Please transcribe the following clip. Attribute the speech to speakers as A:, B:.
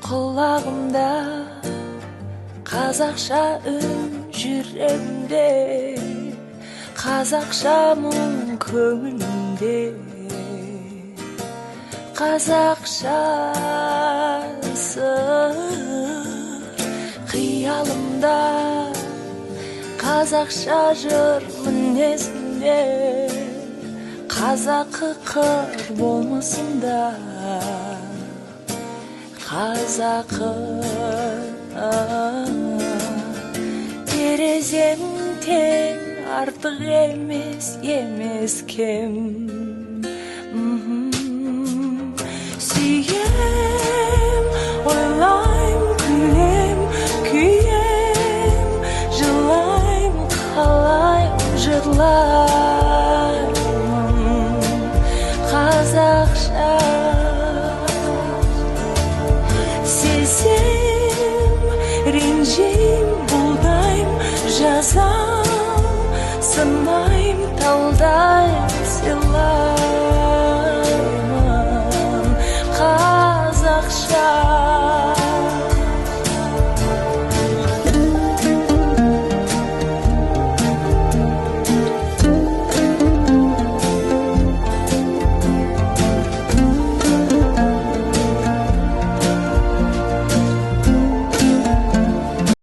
A: Құлағымда қазақша үн, жүрегімде қазақша мұң, көңілімде қазақша сыр, қиялымда қазақша жыр, мінезімде қазақы қыр болмысында қазақы. Терезем тең, артық емес кем. Сүйем, ойлайм, күлем, күйем, жылайм, қалайм, жырлаймын қазақша. Сезем, ренжим, бұлдайм, жазам, сынайм, талдайм, сыйлайм